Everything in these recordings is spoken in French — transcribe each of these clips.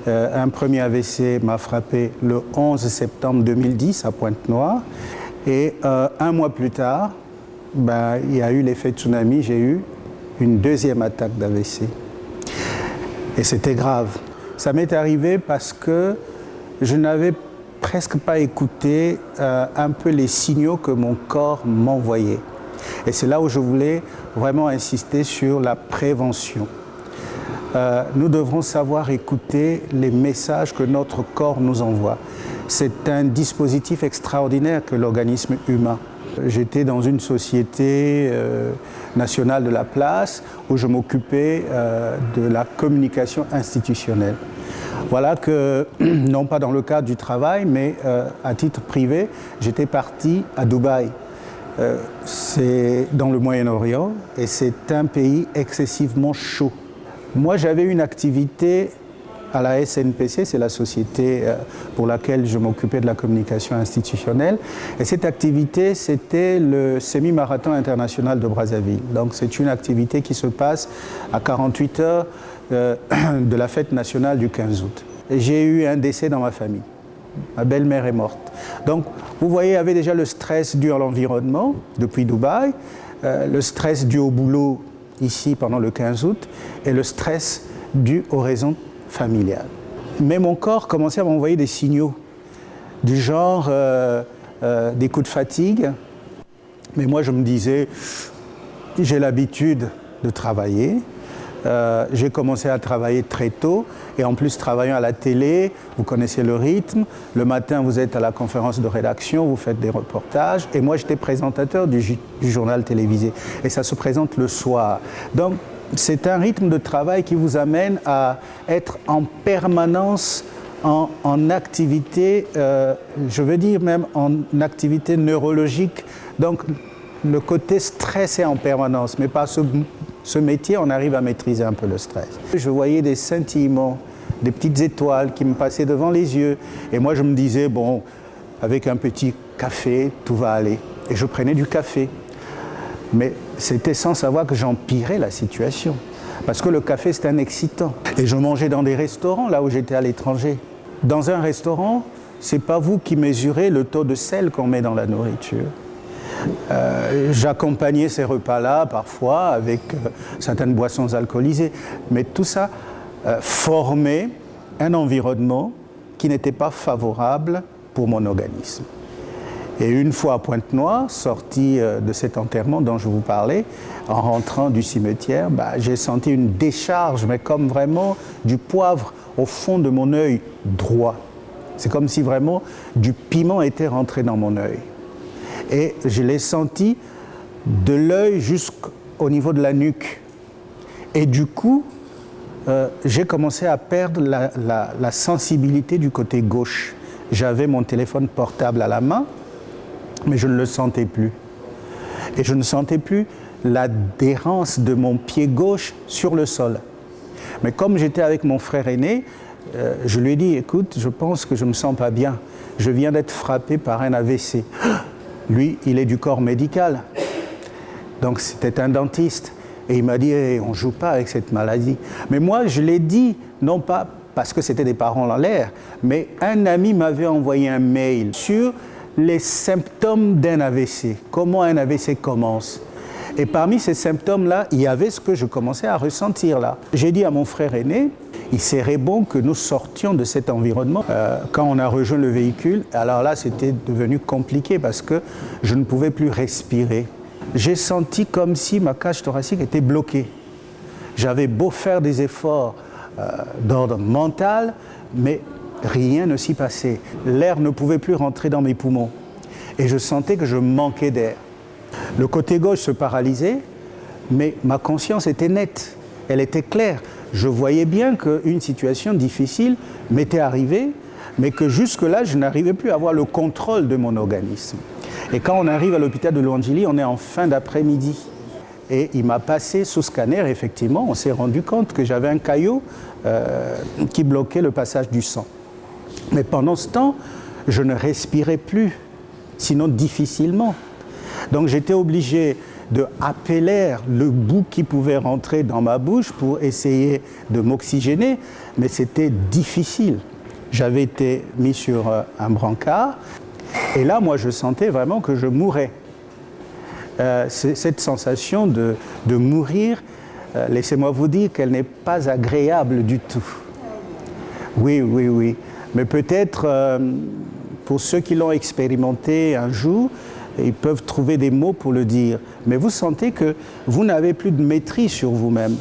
Un premier AVC m'a frappé le 11 septembre 2010 à Pointe-Noire. Et un mois plus tard, il y a eu l'effet tsunami, j'ai eu une deuxième attaque d'AVC. Et c'était grave. Ça m'est arrivé parce que je n'avais presque pas écouté un peu les signaux que mon corps m'envoyait. Et c'est là où je voulais vraiment insister sur la prévention. Nous devrons savoir écouter les messages que notre corps nous envoie. C'est un dispositif extraordinaire que l'organisme humain. J'étais dans une société nationale de la place où je m'occupais de la communication institutionnelle. Voilà que, non pas dans le cadre du travail, mais à titre privé, j'étais parti à Dubaï. C'est dans le Moyen-Orient et c'est un pays excessivement chaud. Moi, j'avais une activité à la SNPC, c'est la société pour laquelle je m'occupais de la communication institutionnelle. Et cette activité, c'était le semi-marathon international de Brazzaville. Donc c'est une activité qui se passe à 48 heures de la fête nationale du 15 août. Et j'ai eu un décès dans ma famille. Ma belle-mère est morte. Donc vous voyez, il y avait déjà le stress dû à l'environnement depuis Dubaï, le stress dû au boulot ici pendant le 15 août et le stress dû aux raisons familiales. Mais mon corps commençait à m'envoyer des signaux du genre des coups de fatigue. Mais moi je me disais, j'ai l'habitude de travailler. J'ai commencé à travailler très tôt et en plus travaillant à la télé, vous connaissez le rythme. Le matin, vous êtes à la conférence de rédaction, vous faites des reportages et moi j'étais présentateur du journal télévisé et ça se présente le soir. Donc c'est un rythme de travail qui vous amène à être en permanence en activité, je veux dire même en activité neurologique. Donc le côté stress est en permanence, mais par ce métier, on arrive à maîtriser un peu le stress. Je voyais des scintillements, des petites étoiles qui me passaient devant les yeux. Et moi, je me disais, bon, avec un petit café, tout va aller. Et je prenais du café. Mais c'était sans savoir que j'empirais la situation. Parce que le café, c'est un excitant. Et je mangeais dans des restaurants, là où j'étais à l'étranger. Dans un restaurant, c'est pas vous qui mesurez le taux de sel qu'on met dans la nourriture. J'accompagnais ces repas-là parfois avec certaines boissons alcoolisées, mais tout ça formait un environnement qui n'était pas favorable pour mon organisme. Et une fois à Pointe-Noire, sorti de cet enterrement dont je vous parlais, en rentrant du cimetière, j'ai senti une décharge, mais comme vraiment du poivre au fond de mon œil droit. C'est comme si vraiment du piment était rentré dans mon œil. Et je l'ai senti de l'œil jusqu'au niveau de la nuque. Et du coup, j'ai commencé à perdre la sensibilité du côté gauche. J'avais mon téléphone portable à la main, mais je ne le sentais plus. Et je ne sentais plus l'adhérence de mon pied gauche sur le sol. Mais comme j'étais avec mon frère aîné, je lui ai dit, écoute, je pense que je ne me sens pas bien. Je viens d'être frappé par un AVC. Lui, il est du corps médical. Donc c'était un dentiste. Et il m'a dit, hey, on ne joue pas avec cette maladie. Mais moi, je l'ai dit, non pas parce que c'était des parents en l'air, mais un ami m'avait envoyé un mail sur les symptômes d'un AVC. Comment un AVC commence. Et parmi ces symptômes-là, il y avait ce que je commençais à ressentir là. J'ai dit à mon frère aîné, il serait bon que nous sortions de cet environnement. Quand on a rejoint le véhicule, alors là, c'était devenu compliqué parce que je ne pouvais plus respirer. J'ai senti comme si ma cage thoracique était bloquée. J'avais beau faire des efforts d'ordre mental, mais rien ne s'y passait. L'air ne pouvait plus rentrer dans mes poumons. Et je sentais que je manquais d'air. Le côté gauche se paralysait, mais ma conscience était nette, elle était claire. Je voyais bien qu'une situation difficile m'était arrivée, mais que jusque-là, je n'arrivais plus à avoir le contrôle de mon organisme. Et quand on arrive à l'hôpital de Luangili, on est en fin d'après-midi. Et il m'a passé sous scanner, effectivement, on s'est rendu compte que j'avais un caillot qui bloquait le passage du sang. Mais pendant ce temps, je ne respirais plus, sinon difficilement. Donc j'étais obligé de happer l'air, le bout qui pouvait rentrer dans ma bouche pour essayer de m'oxygéner, mais c'était difficile. J'avais été mis sur un brancard, et là, moi, je sentais vraiment que je mourais. Cette sensation de mourir, laissez-moi vous dire qu'elle n'est pas agréable du tout. Oui, oui, oui. Mais peut-être, pour ceux qui l'ont expérimenté un jour, ils peuvent trouver des mots pour le dire. Mais vous sentez que vous n'avez plus de maîtrise sur vous-même.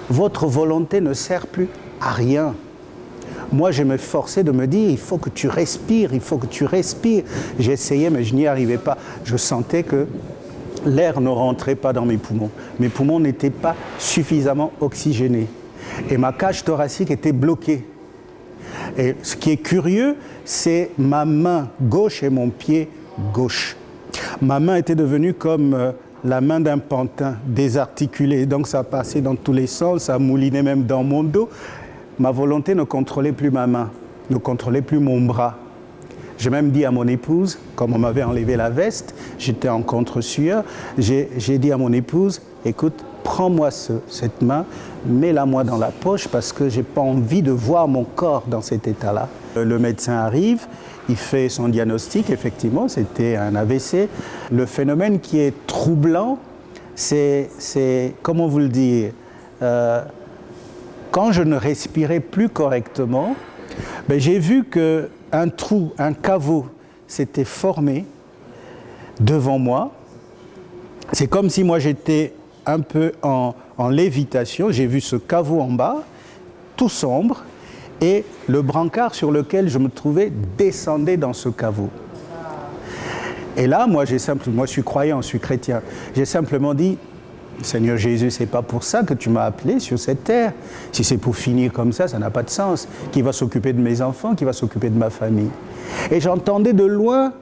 Votre volonté ne sert plus à rien. Moi, je me forçais de me dire, il faut que tu respires, il faut que tu respires. J'essayais, mais je n'y arrivais pas. Je sentais que l'air ne rentrait pas dans mes poumons. Mes poumons n'étaient pas suffisamment oxygénés. Et ma cage thoracique était bloquée. Et ce qui est curieux, c'est ma main gauche et mon pied gauche. Ma main était devenue comme la main d'un pantin, désarticulée. Donc ça passait dans tous les sens, ça moulinait même dans mon dos. Ma volonté ne contrôlait plus ma main, ne contrôlait plus mon bras. J'ai même dit à mon épouse, comme on m'avait enlevé la veste, j'étais en contre-sueur, j'ai dit à mon épouse, écoute, prends-moi cette main, mets-la-moi dans la poche parce que je n'ai pas envie de voir mon corps dans cet état-là. Le médecin arrive, il fait son diagnostic, effectivement, c'était un AVC. Le phénomène qui est troublant, c'est comment vous le dire, quand je ne respirais plus correctement, j'ai vu qu'un trou, un caveau s'était formé devant moi. C'est comme si moi j'étais un peu en lévitation, j'ai vu ce caveau en bas, tout sombre, et le brancard sur lequel je me trouvais descendait dans ce caveau. Et là, moi je suis croyant, je suis chrétien, j'ai simplement dit, Seigneur Jésus, c'est pas pour ça que tu m'as appelé sur cette terre. Si c'est pour finir comme ça n'a pas de sens. Qui va s'occuper de mes enfants, qui va s'occuper de ma famille? Et j'entendais de loin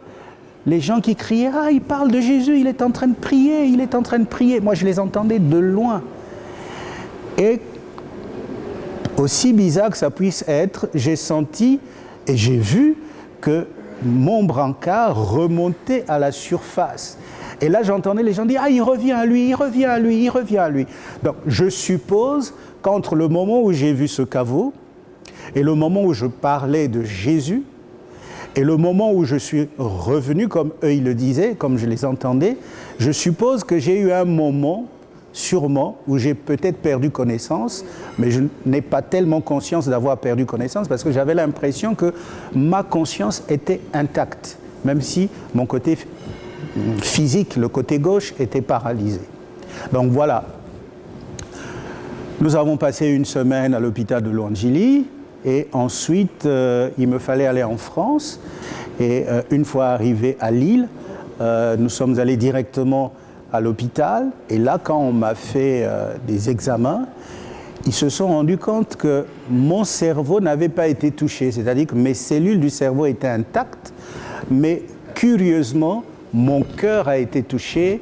les gens qui criaient, ah, il parle de Jésus, il est en train de prier, il est en train de prier. Moi, je les entendais de loin. Et aussi bizarre que ça puisse être, j'ai senti et j'ai vu que mon brancard remontait à la surface. Et là, j'entendais les gens dire, ah, il revient à lui, il revient à lui, il revient à lui. Donc, je suppose qu'entre le moment où j'ai vu ce caveau et le moment où je parlais de Jésus et le moment où je suis revenu, comme eux ils le disaient, comme je les entendais, je suppose que j'ai eu un moment, sûrement, où j'ai peut-être perdu connaissance, mais je n'ai pas tellement conscience d'avoir perdu connaissance parce que j'avais l'impression que ma conscience était intacte, même si mon côté physique, le côté gauche, était paralysé. Donc voilà. Nous avons passé une semaine à l'hôpital de Longilly et ensuite il me fallait aller en France et une fois arrivé à Lille, nous sommes allés directement à l'hôpital et là quand on m'a fait des examens, ils se sont rendus compte que mon cerveau n'avait pas été touché, c'est-à-dire que mes cellules du cerveau étaient intactes, mais curieusement, mon cœur a été touché,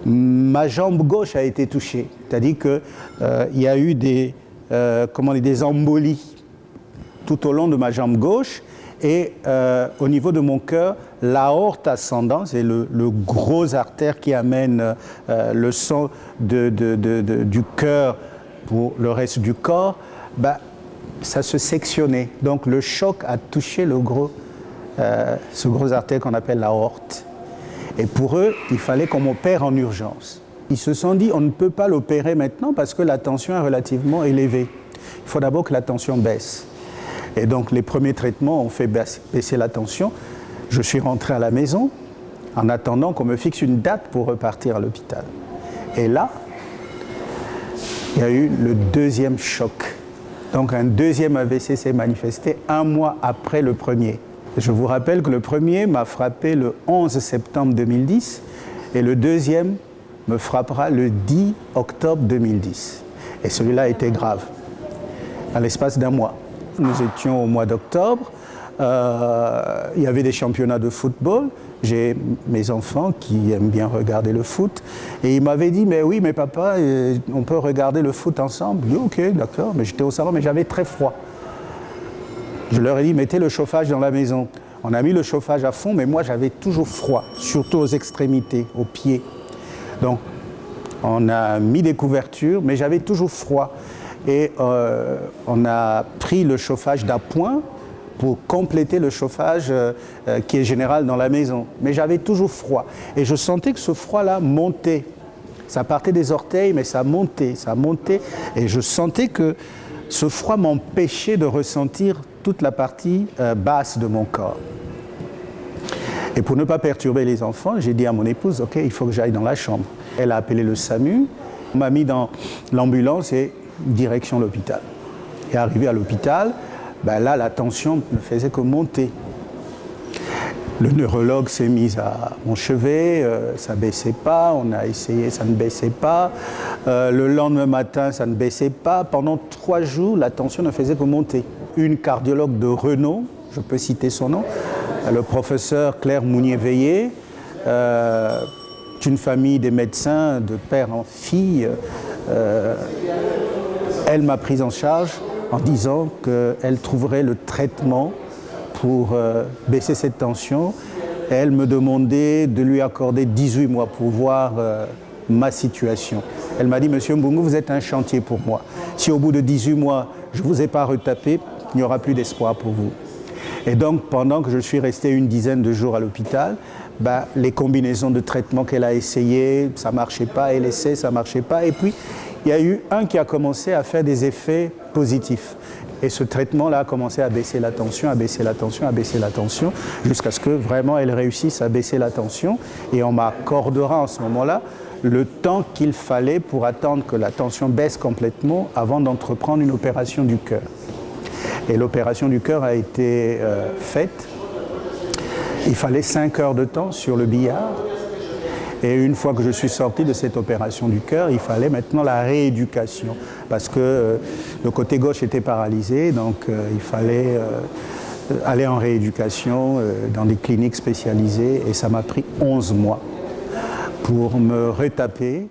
ma jambe gauche a été touchée. C'est-à-dire qu'il y a eu des embolies tout au long de ma jambe gauche et au niveau de mon cœur, l'aorte ascendant, c'est le gros artère qui amène le sang du cœur pour le reste du corps, ça se sectionnait. Donc le choc a touché ce gros artère qu'on appelle l'aorte. Et pour eux, il fallait qu'on m'opère en urgence. Ils se sont dit, on ne peut pas l'opérer maintenant parce que la tension est relativement élevée. Il faut d'abord que la tension baisse. Et donc, les premiers traitements ont fait baisser la tension. Je suis rentré à la maison en attendant qu'on me fixe une date pour repartir à l'hôpital. Et là, il y a eu le deuxième choc. Donc, un deuxième AVC s'est manifesté 1 mois après le premier. Je vous rappelle que le premier m'a frappé le 11 septembre 2010 et le deuxième me frappera le 10 octobre 2010. Et celui-là était grave, à l'espace d'1 mois. Nous étions au mois d'octobre, il y avait des championnats de football, j'ai mes enfants qui aiment bien regarder le foot, et ils m'avaient dit, mais oui, mais papa, on peut regarder le foot ensemble? J'ai dit, ok, d'accord, mais j'étais au salon, mais j'avais très froid. Je leur ai dit, mettez le chauffage dans la maison. On a mis le chauffage à fond, mais moi j'avais toujours froid, surtout aux extrémités, aux pieds. Donc, on a mis des couvertures, mais j'avais toujours froid. Et on a pris le chauffage d'appoint pour compléter le chauffage qui est général dans la maison. Mais j'avais toujours froid. Et je sentais que ce froid-là montait. Ça partait des orteils, mais ça montait. Et je sentais que ce froid m'empêchait de ressentir toute la partie basse de mon corps. Et pour ne pas perturber les enfants, j'ai dit à mon épouse, OK, il faut que j'aille dans la chambre. Elle a appelé le SAMU, on m'a mis dans l'ambulance et direction l'hôpital. Et arrivé à l'hôpital, ben là, la tension ne faisait que monter. Le neurologue s'est mis à mon chevet, ça ne baissait pas, on a essayé, ça ne baissait pas. Le lendemain matin, ça ne baissait pas. Pendant 3 jours, la tension ne faisait que monter. Une cardiologue de renom, je peux citer son nom, le professeur Claire Mounier-Veillé, d'une famille des médecins, de père en fille, elle m'a prise en charge en disant qu'elle trouverait le traitement pour baisser cette tension. Et elle me demandait de lui accorder 18 mois pour voir ma situation. Elle m'a dit, Monsieur Mbungu, vous êtes un chantier pour moi. Si au bout de 18 mois, je ne vous ai pas retapé, il n'y aura plus d'espoir pour vous. Et donc, pendant que je suis resté une dizaine de jours à l'hôpital, les combinaisons de traitements qu'elle a essayées, ça ne marchait pas, elle essaie, ça ne marchait pas. Et puis, il y a eu un qui a commencé à faire des effets positifs. Et ce traitement-là a commencé à baisser la tension, jusqu'à ce que vraiment elle réussisse à baisser la tension. Et on m'accordera en ce moment-là le temps qu'il fallait pour attendre que la tension baisse complètement avant d'entreprendre une opération du cœur. Et l'opération du cœur a été faite. Il fallait 5 heures de temps sur le billard. Et une fois que je suis sorti de cette opération du cœur, il fallait maintenant la rééducation. Parce que le côté gauche était paralysé, donc il fallait aller en rééducation dans des cliniques spécialisées. Et ça m'a pris 11 mois pour me retaper.